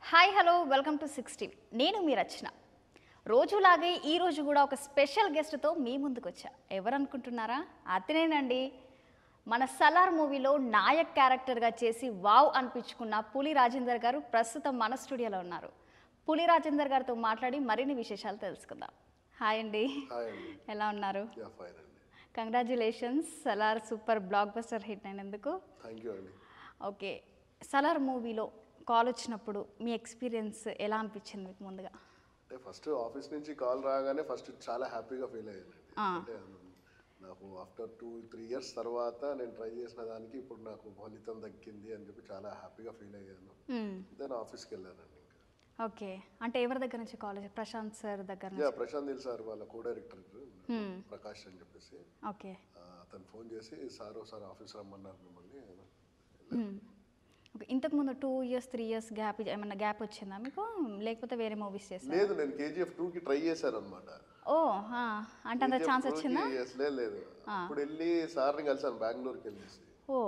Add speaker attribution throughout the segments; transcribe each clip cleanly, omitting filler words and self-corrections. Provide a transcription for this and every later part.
Speaker 1: Hi hello welcome to 60 నేను మీ రచన. రోజులాగే ఈ రోజు కూడా ఒక స్పెషల్ గెస్ట్తో మీ ముందుకు వచ్చా. ఎవరు అనుకుంటున్నారా? అతనేనండి, మన సలార్ మూవీలో నాయక్ క్యారెక్టర్గా చేసి వావ్ అనిపించుకున్న పులి రాజేందర్ గారు ప్రస్తుతం మన స్టూడియోలో ఉన్నారు. పులి రాజేందర్ గారితో మాట్లాడి మరిన్ని విశేషాలు తెలుసుకుందాం. హాయ్ అండి, ఎలా ఉన్నారు? Congratulations, Salaar super block buster hit అయినందుకు. ఓకే, సలార్ మూవీలో కాల్ వచ్చినప్పుడు మీ ఎక్స్పీరియన్స్ ఎలా అనిపించింది మీకు? ముందుగా
Speaker 2: అంటే ఫస్ట్ ఆఫీస్ నుంచి కాల్ రాగానే ఫస్ట్ చాలా హ్యాపీగా ఫీల్ అయ్యాను. అంటే నాకు ఆఫ్టర్ 2-3 ఇయర్స్ తర్వాత నేను ట్రై చేసిన దానికి ఇప్పుడు నాకు ఫలితం దక్కింది అని చెప్పి చాలా హ్యాపీగా ఫీల్ అయ్యాను. దెన్ ఆఫీస్కి వెళ్ళానండి. ఇంకా
Speaker 1: ఓకే, అంటే ఎవరి దగ్గర నుంచి కాలేజ్? ప్రశాంత్ సార్ దగ్గర నుంచి?
Speaker 2: ప్రశాంత్ నీల్ సార్ వాళ్ళ కో డైరెక్టర్ ప్రకాష్ అని చెప్పేసి.
Speaker 1: ఓకే,
Speaker 2: అతను ఫోన్ చేసి సార్ ఆఫీస్ రమ్మన్నారు మిమ్మల్ని.
Speaker 1: ఓకే, ఇంతకుముందు 2 ఇయర్స్ 3 ఇయర్స్ గ్యాప్ ఏమన్నా గ్యాప్ వచ్చిందా మీకు, లేకపోతే వేరే మూవీస్ చేస్తారా?
Speaker 2: లేదు, నేను KGF 2కి ట్రై చేశాను అనమాట.
Speaker 1: ఓ, అంటే అంత ఛాన్స్ వచ్చిందా?
Speaker 2: లేదు, ఇప్పుడు వెళ్ళి సార్ని కలిసాను బెంగళూరుకి వెళ్ళేసి.
Speaker 1: ఓ,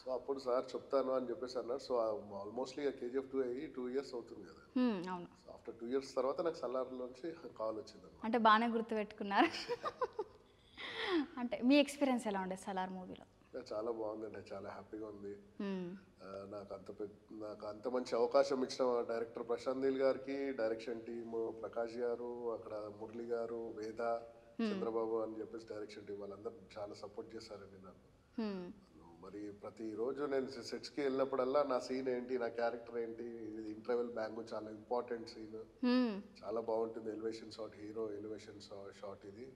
Speaker 2: సో అప్పుడు సార్ చెప్తాను అని చెప్పేసి అన్నారు. సో ఆల్మోస్ట్లీ KGF 2 అయ్యి 2 ఇయర్స్ అవుతుంది కదా.
Speaker 1: అవును,
Speaker 2: ఆఫ్టర్ 2 ఇయర్స్ తర్వాత నాకు సలార్లోంచి కాల్ వచ్చింది.
Speaker 1: అంటే బాగానే గుర్తుపెట్టుకున్నారు. అంటే మీ ఎక్స్పీరియన్స్ ఎలా ఉండే సలార్ మూవీలో?
Speaker 2: చాలా బాగుందండి, చాలా హ్యాపీగా ఉంది. నాకు అంత మంచి అవకాశం ఇచ్చిన డైరెక్టర్ ప్రశాంత్ నీల్ గారికి, డైరెక్షన్ టీమ్ ప్రకాష్ గారు, అక్కడ మురళి గారు, వేద, చంద్రబాబు అని చెప్పేసి డైరెక్షన్ టీం వాళ్ళందరూ చాలా సపోర్ట్ చేశారండి నాకు. మరి ప్రతిరోజు నేను సెట్స్కి వెళ్ళినప్పుడల్లా నా సీన్ ఏంటి, నా క్యారెక్టర్ ఏంటి, ఇది ఇంటర్వెల్ బ్యాంగ్ చాలా ఇంపార్టెంట్ సీన్, చాలా బాగుంటుంది elevation shot, hero elevation shot ఇది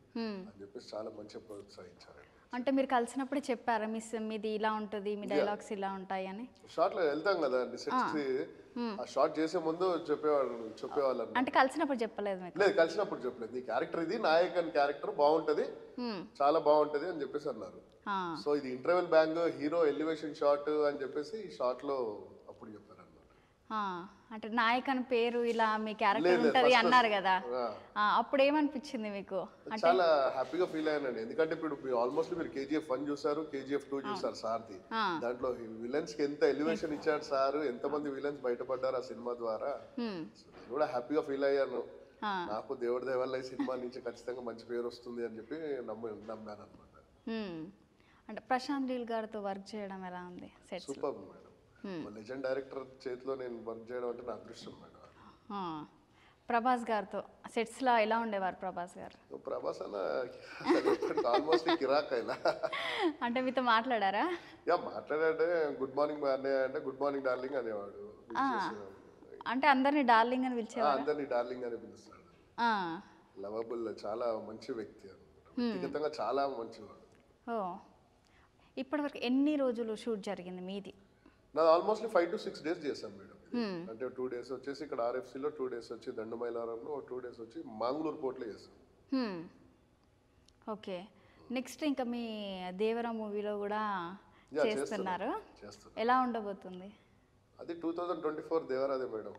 Speaker 2: అని చెప్పేసి చాలా మంచిగా ప్రోత్సహించారండి.
Speaker 1: అంటే మీరు కలిసినప్పుడు చెప్పారా మీది ఇలా ఉంటుంది, మీ డైలాగ్స్ ఇలా ఉంటాయి అని?
Speaker 2: షార్ట్లో వెళ్తాం కదా సెట్స్కి, ఆ షార్ట్ చేసే ముందు చెప్పేవాళ్ళు.
Speaker 1: అంటే కలిసినప్పుడు చెప్పలేదు మీకు?
Speaker 2: లేదు, కలిసినప్పుడు చెప్పలేదు. నీ క్యారెక్టర్ ఇది, నాయక్ అని క్యారెక్టర్ బాగుంటది, చాలా బాగుంటది అని చెప్పేసి అన్నారు. సో ఇది interval bang, hero elevation shot అని చెప్పేసి ఈ షాట్ లో అప్పుడు చెప్పారు అన్నమాట.
Speaker 1: అంటే నాయక్ అని పేరు ఇలా మీ క్యారెక్టర్ ఉంటది అన్నారు కదా, అప్పుడు ఏమనిపించింది మీకు?
Speaker 2: చాలా హ్యాపీగా ఫీల్ అయ్యానండి. ఎందుకంటే ఇప్పుడు ఆల్మోస్ట్ మీరు KGF 1 చూసారు, KGF 2 చూసారు సార్ది. దాంట్లో విలన్స్ కి ఎంత ఎలివేషన్ ఇచ్చాడు సార్, ఎంత మంది విలన్స్ బయటపడ్డారు ఆ సినిమా ద్వారా. నేను కూడా హ్యాపీగా ఫీల్ అయ్యాను. నాకు దేవుడి దయ వల్ల ఈ సినిమా నుంచి ఖచ్చితంగా మంచి పేరు వస్తుంది అని చెప్పి నమ్మాను అనమాట.
Speaker 1: అంటే ప్రశాంత్ నీల్ గారితో వర్క్ చేయడం ఎలా ఉంది?
Speaker 2: సూపర్ మేడం, లెజెండ్ డైరెక్టర్ చేతిలో నేను వర్క్ చేయడం అంటే నా అదృష్టం మేడం.
Speaker 1: ప్రభాస్ గారితో సెట్స్ లో ఎలా ఉండేవారు ప్రభాస్ గారు?
Speaker 2: ప్రభాస్ అన్న ఆల్మోస్ట్ కిరాక్ అయినా.
Speaker 1: అంటే మీతో మాట్లాడారా?
Speaker 2: మాట్లాడాడే గుడ్ మార్నింగ్ అన్నయ్య అంటే గుడ్ మార్నింగ్ డార్లింగ్ అనేవాడు.
Speaker 1: అంటే అందరినీ డార్లింగ్ అని పిలిచేవాడు?
Speaker 2: అందరినీ డార్లింగ్ అని పిలుస్తాడు. లవబుల్, చాలా మంచి వ్యక్తి, వ్యక్తిగతంగా చాలా మంచివాడు.
Speaker 1: ఇప్పటివరకు ఎన్ని రోజులు షూట్ జరిగింది మీది?
Speaker 2: నాది ఆల్మోస్ట్ 5 to 6 days చేశాను మేడం. అంటే 2 days వచ్చేసి ఇక్కడ RFCలో, 2 days వచ్చి దండుమైలారంలో, 2 days వచ్చి మంగళూరు పోర్ట్లో చేశాను.
Speaker 1: ఓకే, నెక్స్ట్ ఇంకా మీ దేవరా మూవీలో కూడా చేస్తున్నారు, ఎలా ఉండబోతుంది
Speaker 2: అది? 2024 దేవరాదే మేడం.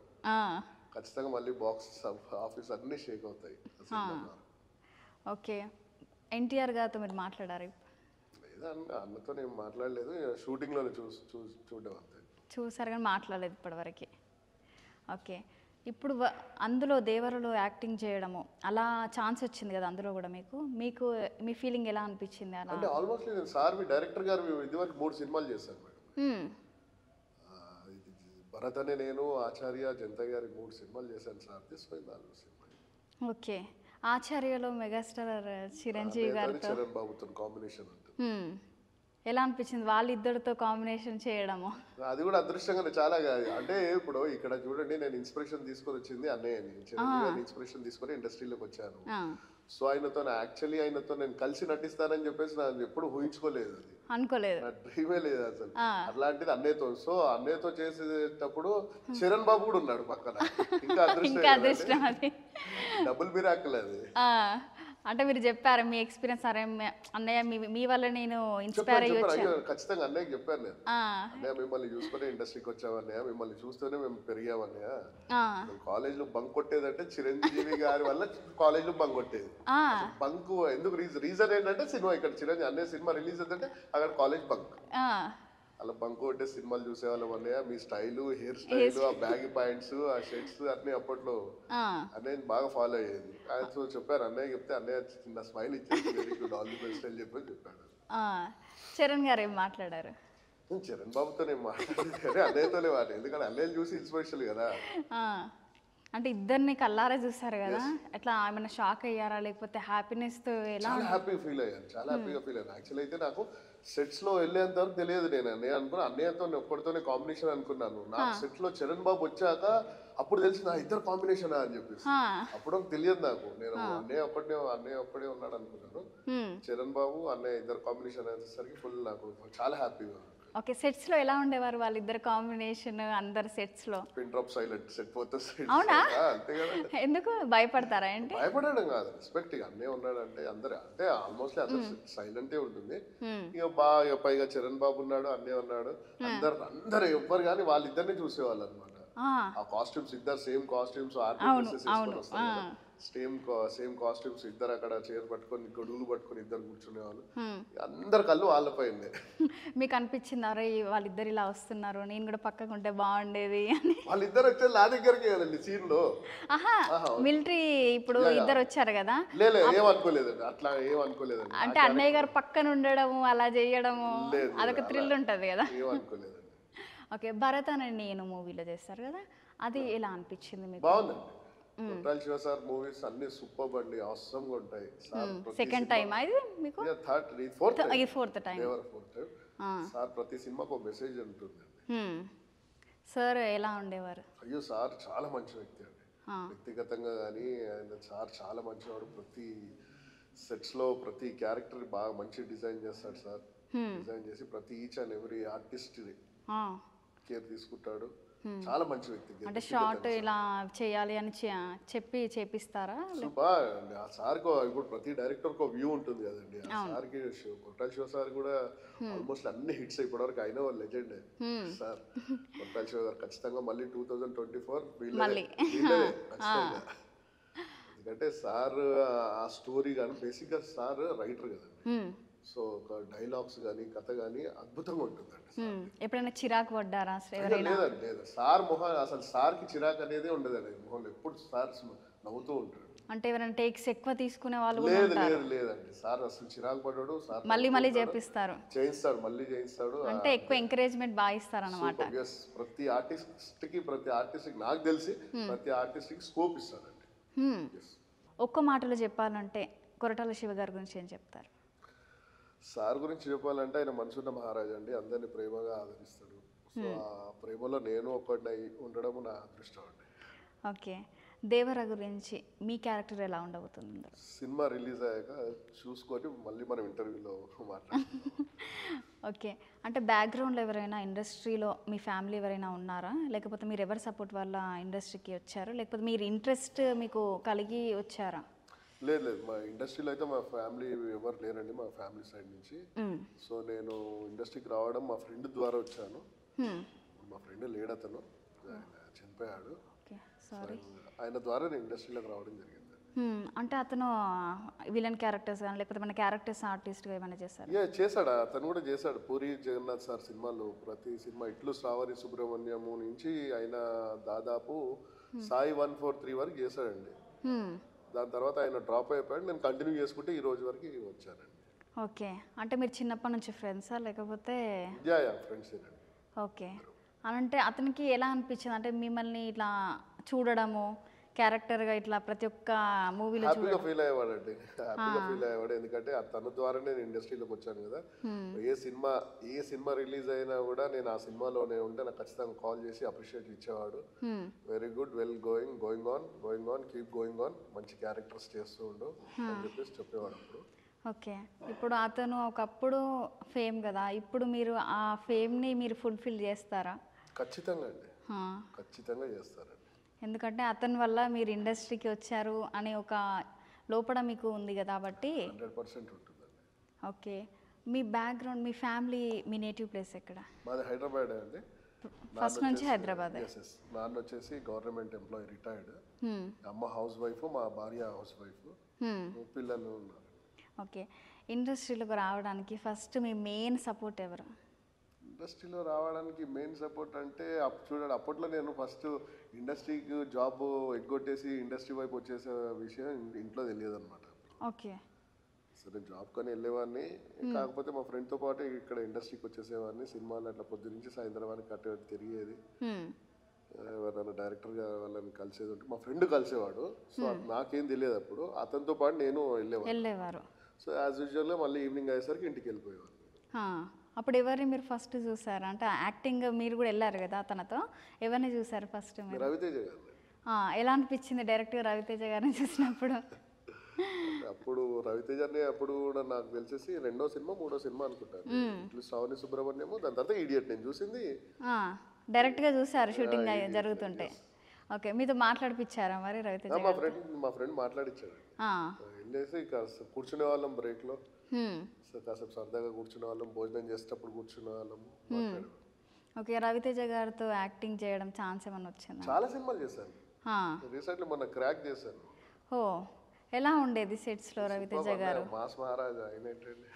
Speaker 2: ఖచ్చితంగా మళ్ళీ బాక్స్ ఆఫీస్ అన్నీ షేక్ అవుతాయి.
Speaker 1: ఓకే, ఎన్టీఆర్ గారితో మీరు మాట్లాడారు?
Speaker 2: అన్నతో నేను మాట్లాడలేదు, షూటింగ్లోనే చూడడం అంతే.
Speaker 1: చూసారు కానీ మాట్లాడలేదు ఇప్పటివరకు. ఓకే, ఇప్పుడు అందులో దేవరలో యాక్టింగ్ చేయడము అలా ఛాన్స్ వచ్చింది కదా, అందులో కూడా మీకు మీ ఫీలింగ్ ఎలా అనిపించింది? అలా
Speaker 2: అంటే ఆల్మోస్ట్ నేను సార్ డైరెక్టర్ గారు ఇదివరకు 3 సినిమాలు చేశాను మేడం. భరత్ అనే నేను, ఆచార్య, జంతయ్య గారి 3 సినిమాలు చేశాను సార్. తీసుకుపోయింది 4 సినిమాలు.
Speaker 1: ఓకే, ఆచార్యలో మెగాస్టార్ చిరంజీవి గారితో,
Speaker 2: చరణ్ బాబుతో కాంబినేషన్ ఉంటుంది.
Speaker 1: ఎలా అనిపించింది వాళ్ళిద్దరితో కాంబినేషన్ చేయడము?
Speaker 2: అది కూడా అదృష్టంగానే చాలా. అంటే ఇప్పుడు ఇక్కడ చూడండి, నేను ఇన్స్పిరేషన్ తీసుకొని వచ్చింది అన్నయ్యని, చిరంజీవి ఇన్స్పిరేషన్ తీసుకొని ఇండస్ట్రీలోకి వచ్చాను. సో ఆయనతో ఆయనతో నేను కలిసి నటిస్తానని చెప్పేసి నేను ఎప్పుడు ఊహించుకోలేదు, అది
Speaker 1: అనుకోలేదు,
Speaker 2: నా డ్రీమే లేదు అసలు. అట్లాంటిది అన్నయ్యతో. సో అన్నయ్యతో చేసేటప్పుడు చరణ్ బాబు కూడా ఉన్నాడు పక్కన. ఇంకా అదృష్టం, అది డబుల్ మిరాకిల్ అది.
Speaker 1: అంటే మీరు చెప్పారు మీ ఎక్స్పీరియన్స్, అరే అన్నయ్య మీ వల్ల నేను ఇన్స్పైర్ అయ్యొచ్చు.
Speaker 2: ఖచ్చితంగా అన్నయ్యకి చెప్పాను నేను, అన్నయ్య మిమ్మల్ని చూసుకునే ఇండస్ట్రీకి వచ్చామన్నయ్య, మిమ్మల్ని చూస్తూనే మేము పెరిగామన్నయ్య. కాలేజ్ లో బంక్ కొట్టేదంటే చిరంజీవి గారి వల్ల కాలేజ్ లో బంక్ కొట్టేది. బంక్ ఎందుకు రీజన్ ఏంటంటే సినిమా, ఇక్కడ చిరంజీవి అన్నయ్య సినిమా రిలీజ్ అవుతుంటే అక్కడ కాలేజ్ బంక్. అలా బంక్ కొట్టే సినిమాలు చూసేవాళ్ళం అన్నయ్య. మీ స్టైలు, హెయిర్ స్టైల్, ఆ బ్యాగీ పాయింట్స్, ఆ షర్ట్స్ అన్నీ అప్పట్లో
Speaker 1: ఆ,
Speaker 2: అన్నయ్య బాగా ఫాలో అయ్యేది. ఆయన సో చెప్పారు, అన్నయ్య చెప్తే అన్నయ్య చిన్న స్మైల్ ఇచ్చేసి very good, all the best అని చెప్పాడు.
Speaker 1: ఆ. చరణ్ గారు ఏం మాట్లాడారు?
Speaker 2: నేను చరణ్ బాబుతో నేను మాట్లాడలేదు కానీ అన్నయ్యతోనే వాడు, ఎందుకంటే అన్నయ్యని చూసి ఇన్స్పిరేషన్ కదా.
Speaker 1: ఆ, అంటే ఇద్దరిని కల్లారా చూసారు కదా, ఎట్లా ఏమైనా షాక్ అయ్యారా లేకపోతే హ్యాపీనెస్తో ఎలా?
Speaker 2: చాలా హ్యాపీగా ఫీల్ అయ్యాను, చాలా హ్యాపీగా ఫీల్ అయ్యాను. యాక్చువల్ అయితే నాకు సెట్స్ లో వెళ్ళేంత వరకు తెలియదు. నేను అనుకున్నా అన్నయ్యతో ఒక్కడితోనే కాంబినేషన్ అనుకున్నాను. నాకు సెట్ లో చరణ్ బాబు వచ్చాక అప్పుడు తెలిసి నా ఇద్దరు కాంబినేషన్ అని చెప్పేసి. అప్పుడు తెలియదు నాకు. నేను అన్నయ్య ఒక్కడే ఉన్నాడు అనుకున్నాను. చరణ్ బాబు అన్నయ్య ఇద్దరు కాంబినేషన్ అనేసరికి ఫుల్ నాకు చాలా హ్యాపీగా.
Speaker 1: ఓకే, సెట్స్ లో ఎలా ఉండేవారు వాళ్ళిద్దరు కాంబినేషన్? అందరు సెట్స్ లో
Speaker 2: పిన్ డ్రాప్ సైలెంట్ సెట్ పోతే
Speaker 1: అవునా?
Speaker 2: అంతే కదా.
Speaker 1: ఎందుకు భయపడతారా ఏంటి?
Speaker 2: భయపడడం కాదు, రెస్పెక్ట్. ఇక అన్నయ్య ఉన్నాడు అంటే అందరు అంటే ఆల్మోస్ట్ అందరు సైలెంటే ఉంటుంది. ఇక బాగా పైగా చరణ్ బాబు ఉన్నాడు, అన్నయ్య ఉన్నాడు, అందరు ఎవ్వరు కానీ వాళ్ళిద్దరిని చూసేవాళ్ళు అనమాట. ఆ కాస్ట్యూమ్స్ ఇద్దరు సేమ్ కాస్ట్యూమ్స్, సేమ్ కాస్ట్యూమ్స్, ఇద్దరు అక్కడ చైర్ పట్టుకొని గొడుగులు పట్టుకొని ఇద్దరు కూర్చునేవాళ్ళు. అందరు కళ్ళు వాళ్ళపై
Speaker 1: మీకు అనిపించింది అరే వాళ్ళిద్దరు ఇలా వస్తున్నారు, నేను కూడా పక్కకు ఉంటే బాగుండేది అని?
Speaker 2: వాళ్ళిద్దరు వచ్చేది నా దగ్గరికి కదండి సీన్ లో.
Speaker 1: ఆహా, మిలిటరీ ఇప్పుడు ఇద్దరు వచ్చారు కదా.
Speaker 2: లేదు ఏమనుకోలేదండి, అట్లా ఏమనుకోలేదండి.
Speaker 1: అంటే అన్నయ్య గారు పక్కన ఉండడము అలా చేయడము అదొక థ్రిల్ ఉంటది కదా.
Speaker 2: ఏమనుకోలేదండి.
Speaker 1: ఓకే, భరత్ అని నేను మూవీలో చేస్తారు కదా, అది ఎలా అనిపించింది మీకు?
Speaker 2: బాగుందండి. కొట్టాల శివ సార్ మూవీస్ అన్ని సూపర్ అండి, అవసరంగా ఉంటాయి.
Speaker 1: సెకండ్ టైం ఇది మీకు?
Speaker 2: Fourth
Speaker 1: time.
Speaker 2: సార్ ప్రతి సినిమాకు ఒక మెసేజ్ ఉంటుంది.
Speaker 1: సార్ ఎలా ఉండేవారు?
Speaker 2: అయ్యో సార్ చాలా మంచి వ్యక్తి అండి. వ్యక్తిగతంగా కానీ ఆయన సార్ చాలా మంచివాడు. ప్రతి సెట్స్ లో ప్రతి క్యారెక్టర్ బాగా మంచి డిజైన్ చేస్తాడు సార్. డిజైన్ చేసి ప్రతి each and every artist care తీసుకుంటాడు. చాలా మంచి వ్యక్తి.
Speaker 1: అంటే షార్ట్ ఇలా చేయాలి అని చెప్పి చేపిస్తారా?
Speaker 2: ఆ సార్ ఇప్పుడు ప్రతి డైరెక్టర్ కు వ్యూ ఉంటుంది కదండి. ఆ సార్ కి కొట్టాల శివ సార్ కూడా ఆల్మోస్ట్ అన్ని హిట్స్ అయిపోవడానికి ఆయన వాళ్ళు లెజెండ్ సార్. కొట్టాల శివ గారు ఖచ్చితంగా మళ్ళీ 2024 వీళ్ళే ఖచ్చితంగా. ఎందుకంటే సార్ ఆ స్టోరీ కానీ బేసిక్ గా సార్ రైటర్ కదండి. సో ఒక డైలాగ్స్ కానీ కథ కానీ అద్భుతంగా ఉంటుందండి.
Speaker 1: ఎప్పుడైనా చిరాకు పడ్డారా?
Speaker 2: లేదండి, లేదు. సార్ మొహం అసలు సార్ కి చిరాకు అనేది ఉండదండి. మొహంలో ఎప్పుడు సార్ నవ్వుతూ ఉంటాడు.
Speaker 1: అంటే ఎవరైనా టేక్స్ ఎక్కువ తీసుకునే వాళ్ళు?
Speaker 2: లేదండి, సార్ అసలు చిరాకు పడ్డాడు. సార్
Speaker 1: మళ్ళీ చేపిస్తారు,
Speaker 2: చేయిస్తాడు, మళ్ళీ చేయిస్తాడు.
Speaker 1: అంటే ఎక్కువ ఎంకరేజ్మెంట్ బాగా ఇస్తారు అన్నమాట.
Speaker 2: ప్రతి ఆర్టిస్ట్ కి నాకు తెలిసి ప్రతి ఆర్టిస్ట్ కి స్కోప్ ఇస్తాడండి.
Speaker 1: ఒక్క మాటలో చెప్పాలంటే కొరటాల శివ గారి గురించి ఏం చెప్తారు?
Speaker 2: సార్ గురించి చెప్పాలంటే ఆయన మనసున్న మహారాజు అండి. అందరిని ప్రేమగా ఆదరిస్తాడు. సో ఆ ప్రేమలో నేను ఒకటి ఉండడం నా అదృష్టం అండి.
Speaker 1: ఓకే, దేవర గురించి మీ క్యారెక్టర్ ఎలా ఉండబోతుంది?
Speaker 2: సినిమా రిలీజ్ అయ్యాక చూసుకొని మళ్ళీ మనం ఇంటర్వ్యూలో మాట్లాడుకుందాం.
Speaker 1: ఓకే, అంటే బ్యాక్గ్రౌండ్లో ఎవరైనా ఇండస్ట్రీలో మీ ఫ్యామిలీ ఎవరైనా ఉన్నారా, లేకపోతే మీరు ఎవరి సపోర్ట్ వల్ల ఇండస్ట్రీకి వచ్చారు, లేకపోతే మీరు ఇంట్రెస్ట్ మీకు కలిగి వచ్చారా?
Speaker 2: లేదు, మా ఇండస్ట్రీలో అయితే మా ఫ్యామిలీ ఎవరు లేరండి, మా ఫ్యామిలీ సైడ్ నుంచి. సో నేను ఇండస్ట్రీకి రావడం మా ఫ్రెండ్ ద్వారా వచ్చాను. మా ఫ్రెండ్ లేడతను, ఆయన చనిపోయాడు. ఆయన ద్వారా నేను ఇండస్ట్రీలోకి రావడం జరిగింది.
Speaker 1: అంటే అతను విలన్ క్యారెక్టర్స్ కానీ లేకపోతే మన క్యారెక్టర్స్ ఆర్టిస్ట్గా ఏమైనా చేశారు?
Speaker 2: చేశాడు, అతను కూడా చేశాడు. పూరి జగన్నాథ్ సార్ సినిమాలో ప్రతి సినిమా ఇట్లు శ్రావణి సుబ్రహ్మణ్యము నుంచి ఆయన దాదాపు సాయి 143 వరకు చేశాడండి. దాని తర్వాత ఆయన డ్రాప్ అయిపోయాడు. నేను కంటిన్యూ చేసుకుంటే ఈ రోజు వరకు వచ్చానండి.
Speaker 1: ఓకే, అంటే మీరు చిన్నప్పటి నుంచి ఫ్రెండ్సా లేకపోతే?
Speaker 2: ఫ్రెండ్స్.
Speaker 1: ఓకే, అంటే అతనికి ఎలా అనిపించింది అంటే మిమ్మల్ని ఇట్లా చూడడము క్యారెక్టర్గా ఇట్లా ప్రతి ఒక్క మూవీలో?
Speaker 2: హ్యాపీగా ఫీల్ అయ్యేవాడండి, హ్యాపీగా ఫీల్ అయ్యేవాడు. ఎందుకంటే తన ద్వారానే నేను ఇండస్ట్రీలోకి వచ్చాను కదా. ఏ సినిమా రిలీజ్ అయినా కూడా నేను ఆ సినిమాలోనే ఉంటే నాకు ఖచ్చితంగా కాల్ చేసి అప్రిషియేట్ ఇచ్చేవాడు. Very good, well going on keep going on, మంచి క్యారెక్టర్స్ చేస్తూ ఉండు అని చెప్పేసి చెప్పేవాడు అప్పుడు.
Speaker 1: ఓకే, ఇప్పుడు అతను ఒకప్పుడు ఫేమ్ కదా, ఇప్పుడు మీరు ఆ ఫేమ్ని మీరు ఫుల్ఫిల్ చేస్తారా?
Speaker 2: ఖచ్చితంగా అండి, ఖచ్చితంగా చేస్తారండి.
Speaker 1: ఎందుకంటే అతని వల్ల మీరు ఇండస్ట్రీకి వచ్చారు అనే ఒక లోపల మీకు ఉంది కదా, కాబట్టి
Speaker 2: 100% ఉంటుందండి.
Speaker 1: ఓకే, మీ బ్యాక్గ్రౌండ్, మీ ఫ్యామిలీ, మీ నేటివ్ ప్లేస్ ఎక్కడ?
Speaker 2: మాది హైదరాబాద్ అండి.
Speaker 1: ఫస్ట్ నుంచి హైదరాబాద్.
Speaker 2: నాన్న వచ్చేసి గవర్నమెంట్ ఎంప్లాయీ రిటైర్డ్. అమ్మ హౌస్ వైఫ్, మా భార్య హౌస్ వైఫ్, పిల్లలు ఉన్నారు.
Speaker 1: ఓకే, ఇండస్ట్రీలోకి రావడానికి ఫస్ట్ మీ మెయిన్ సపోర్ట్ ఎవరు?
Speaker 2: ఇండస్ట్రీలో రావడానికి మెయిన్ సపోర్ట్ అంటే చూడండి, అప్పట్లో నేను ఫస్ట్ ఇండస్ట్రీకి జాబ్ ఎగ్గొట్టేసి ఇండస్ట్రీ వైపు వచ్చేసే విషయం ఇంట్లో తెలియదు అనమాట.
Speaker 1: ఓకే.
Speaker 2: సరే జాబ్ కానీ వెళ్ళేవాడిని, కాకపోతే మా ఫ్రెండ్తో పాటు ఇక్కడ ఇండస్ట్రీకి వచ్చేసేవాడిని. సినిమాలు అట్లా పొద్దు నుంచి సాయంత్రం వరకు అటు ఇటు తిరిగేది. ఎవరైనా డైరెక్టర్గా వాళ్ళని కలిసేది ఉంటే మా ఫ్రెండ్ కలిసేవాడు. సో నాకేం తెలియదు అప్పుడు, అతనితో పాటు నేను
Speaker 1: వెళ్ళేవారు.
Speaker 2: సో యాజ్ యూజువల్గా మళ్ళీ ఈవినింగ్ అయ్యేసరికి ఇంటికి వెళ్ళిపోయేవాడు.
Speaker 1: అప్పుడు ఎవరిని మీరు ఫస్ట్ చూసారు? అంటే యాక్టింగ్ మీరు కూడా వెళ్ళారు కదా తనతో, ఎవరిని చూసారు ఫస్ట్ మీరు?
Speaker 2: రవితేజ గారు.
Speaker 1: ఎలా అనిపించింది డైరెక్ట్గా రవితేజ గారిని చూసినప్పుడు?
Speaker 2: అప్పుడు రవితేజని అప్పుడు కూడా నాకు తెలిసేసి రెండో సినిమా మూడో సినిమా అనుకుంటాను. ఇట్లా శ్రావణి సుబ్రహ్మణ్యము, దాని తర్వాత ఇడియట్ నేను చూసింది.
Speaker 1: డైరెక్ట్గా చూసారు షూటింగ్ జరుగుతుంటే. ఓకే, మీతో మాట్లాడిపించారా మరి రవితేజ?
Speaker 2: మా ఫ్రెండ్ మాట్లాడిచ్చాడు. వెళ్ళేసి కూర్చునే వాళ్ళం బ్రేక్లో, కాసేపు సరదాగా కూర్చునే వాళ్ళం, భోజనం చేసేటప్పుడు కూర్చునే వాళ్ళం.
Speaker 1: ఓకే, రవితేజ గారితో యాక్టింగ్ చేయడం ఛాన్స్ ఏమైనా వచ్చిందా?
Speaker 2: చాలా సినిమాలు చేశాను. రీసెంట్లీ మొన్న క్రాక్ చేశాను.
Speaker 1: ఓ, ఎలా ఉండేది సెట్స్లో రవితేజ గారు?
Speaker 2: మాస్ మహారాజా అయినట్టండి.